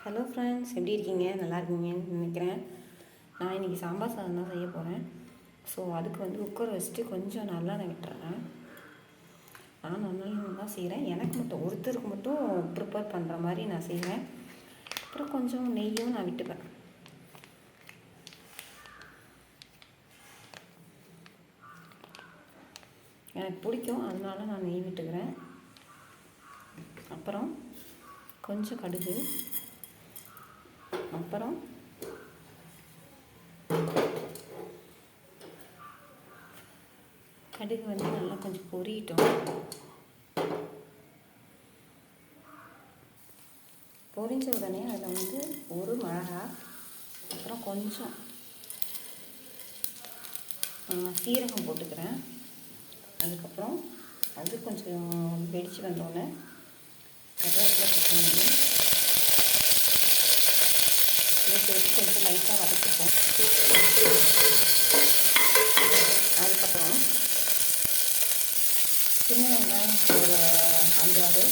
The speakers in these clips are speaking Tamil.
ஹலோ ஃப்ரெண்ட்ஸ், எப்படி இருக்கீங்க? நல்லா இருக்கீங்கன்னு நினைக்கிறேன். நான் இன்றைக்கி சாம்பார் சாதம் தான் செய்ய போகிறேன். ஸோ அதுக்கு வந்து குக்கர் வச்சுட்டு கொஞ்சம் நல்லெண்ணெய் விட்டுறேன். நான் நல்லெண்ணெய் தான் செய்கிறேன். எனக்கு மட்டும் ஒருத்தருக்கு மட்டும் ப்ரிப்பேர் பண்ணுற மாதிரி நான் செய்வேன். அப்புறம் கொஞ்சம் நெய்யும் நான் விட்டுப்பேன். எனக்கு பிடிக்கும், அதனால நான் நெய் விட்டுக்கிறேன். அப்புறம் கொஞ்சம் கடுகு, அப்புறம் கடுகு வந்து நல்லா கொஞ்சம் பொரியட்டும். பொரிஞ்ச உடனே அதில் வந்து ஒரு மிளகா, அப்புறம் கொஞ்சம் சீரகம் போட்டுக்கிறேன். அதுக்கப்புறம் அது கொஞ்சம் வெடித்து வந்தோடனே கருவேப்பிலை கொத்தமல்லி இதை சேர்த்து கொஞ்சம் லைட்டாக வதக்கிப்போம். அதுக்கப்புறம் சின்ன வெங்காயம் ஒரு 5-6,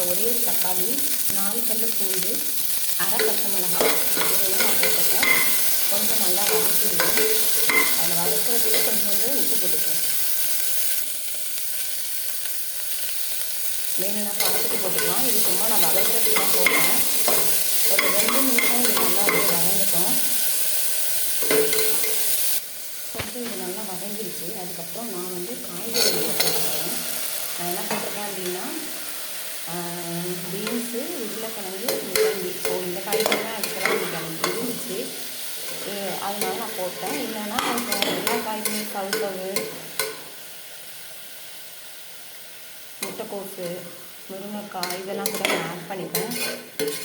ஒரே ஒரு தக்காளி, 4 பல் பூண்டு, அரை பச்சை மிளகாய் இதெல்லாம் நான் போட்டுப்பேன். கொஞ்சம் நல்லா வதக்கிடுவோம். அதில் வதக்கிறதுக்கு கொஞ்சம் உப்பு போட்டுப்போம். வேணும்னா பார்த்துட்டு போட்டுக்கலாம். இது சும்மா நான் வதக்கிறதுக்கு தான் போட்டேன். ஒரு 2 நிமிஷம் இது நல்லா அப்படியே வதங்கட்டும். கொஞ்சம் இது நல்லா வதங்கிடுச்சு. அதுக்கப்புறம் நான் வந்து காய்கறி போட்டுக்கிறேன். நான் என்ன போட்டிருக்கேன் அப்படின்னா பீன்ஸு, உருளைக்கிழங்கு, முள்ளங்கி. ஸோ இந்த காய்கறிலாம் ஆக்சுவலாக எனக்கு இருந்துச்சு, அதனால நான் போட்டேன். இல்லைன்னா கொஞ்சம் எல்லா காய்கறியும் கவுக்கவு, முட்டைக்கோசு, முருங்கைக்காய் இதெல்லாம் கூட நான் ஆட் பண்ணிப்பேன்.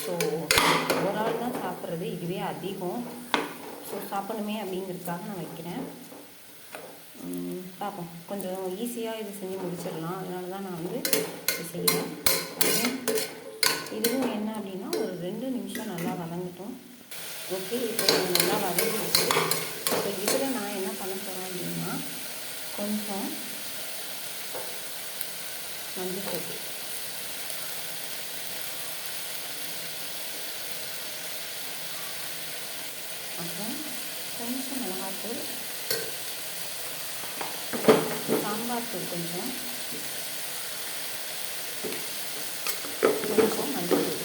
ஸோ ஒரு ஆள் தான் சாப்பிட்றது, இதுவே அதிகம். ஸோ சாப்பிடணுமே அப்படிங்கிறதுக்காக நான் வைக்கிறேன். பார்ப்போம், கொஞ்சம் ஈஸியாக இது செஞ்சு முடிச்சிடலாம். அதனால தான் நான் வந்து இது செய்கிறேன். இதுவும் என்ன அப்படின்னா ஒரு 2 நிமிஷம் நல்லா வதங்கட்டும். ஓகே, இப்போ நல்லா வதங்கிடுச்சு. இப்போ இதில் நான் என்ன பண்ண போகிறேன் அப்படின்னா கொஞ்சம் மஞ்சள் தூள், அப்புறம் கொஞ்சம் மிளகாத்தூள், சாம்பார் தூள் கொஞ்சம் மஞ்சள் தூள்.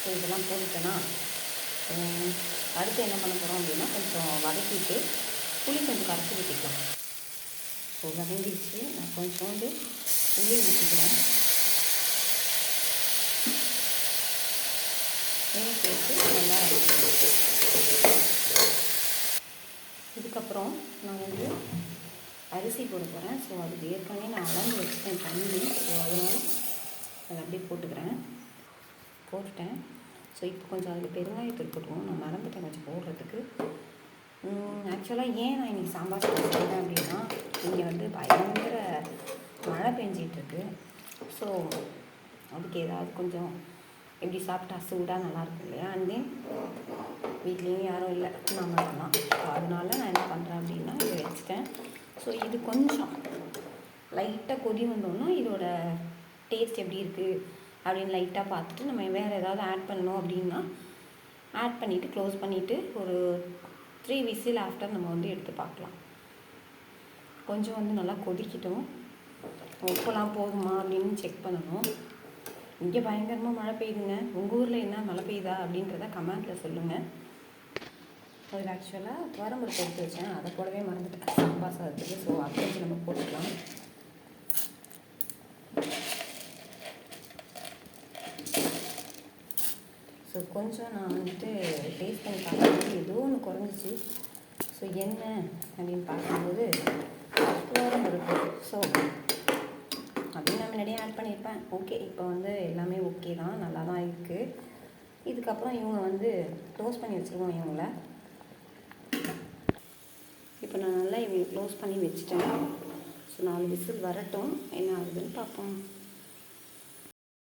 ஸோ இதெல்லாம் போட்டுட்டேன்னா அடுத்து என்ன பண்ண போகிறோம் அப்படின்னா கொஞ்சம் வதக்கிட்டு புளி கொஞ்சம் கரைச்சி ஊற்றிக்கலாம். ஸோ வதங்கிடுச்சு. நான் கொஞ்சோண்டு புளி ஊற்றிக்கிறேன். சேர்த்து நல்லா இதுக்கப்புறம் நான் வந்து அரிசி போட போகிறேன். ஸோ அதுக்கு ஏற்கனவே நான் அளந்து வச்சுட்டேன் தண்ணி. ஸோ அதனால் அதை அப்படியே போட்டுட்டேன். ஸோ இப்போ கொஞ்சம் அதில் பெருங்காயத்தூள் போட்டுருவோம். நான் மறந்துட்டேன் கொஞ்சம் போடுறதுக்கு. ஆக்சுவலாக ஏன் நான் இன்றைக்கி சாம்பார் செய்கிறேன் அப்படின்னா இங்கே வந்து பயங்கர மழை பெஞ்சிகிட்ருக்கு. ஸோ அதுக்கு ஏதாவது கொஞ்சம் எப்படி சாப்பிட்டா சூடாக நல்லாயிருக்கும் இல்லையா? அண்ட் வீட்லேயும் யாரும் இல்லை, நான் மட்டும்தான். ஸோ அதனால நான் என்ன பண்ணுறேன் அப்படின்னா இதை வச்சுட்டேன். ஸோ இது கொஞ்சம் லைட்டாக கொதி வந்தோன்னா இதோட டேஸ்ட் எப்படி இருக்குது அப்படின்னு லைட்டாக பார்த்துட்டு நம்ம வேறு ஏதாவது ஆட் பண்ணணும் அப்படின்னா ஆட் பண்ணிவிட்டு க்ளோஸ் பண்ணிவிட்டு ஒரு 3 விசில் ஆஃப்டர் நம்ம வந்து எடுத்து பார்க்கலாம். கொஞ்சம் வந்து நல்லா கொதிக்கட்டும். உப்பெல்லாம் போதுமா அப்படின்னு செக் பண்ணணும். இங்கே பயங்கரமாக மழை பெய்யுதுங்க. உங்கள் ஊரில் என்ன மழை பெய்யுதா அப்படின்றத கமெண்ட்டில் சொல்லுங்கள். அதில் ஆக்சுவலாக துவரம்பருப்பு எடுத்து வச்சேன், அதை போடவே மறந்துட்டேன் சாம்பார் சாதத்துக்கு. ஸோ அதை வச்சு நம்ம போட்டுக்கலாம். ஸோ கொஞ்சம் நான் வந்துட்டு டேஸ்ட் பண்ணி பார்க்கும்போது ஏதோ ஒன்று குறைஞ்சிச்சு. ஸோ என்ன அப்படின்னு பார்க்கும்போது துவரம்பருப்பு. ஸோ அப்படின்னு நான் முன்னாடியே ஆட் பண்ணியிருப்பேன். ஓகே, இப்போ வந்து எல்லாமே ஓகே தான், நல்லா தான் இருக்குது. இதுக்கப்புறம் இவங்க வந்து க்ளோஸ் பண்ணி வச்சுருவோம். இவங்கள இப்போ நான் நல்லா இவங்க க்ளோஸ் பண்ணி வச்சுட்டேன். ஸோ 4 விசில் வரட்டும், என்ன ஆகுதுன்னு பார்ப்போம்.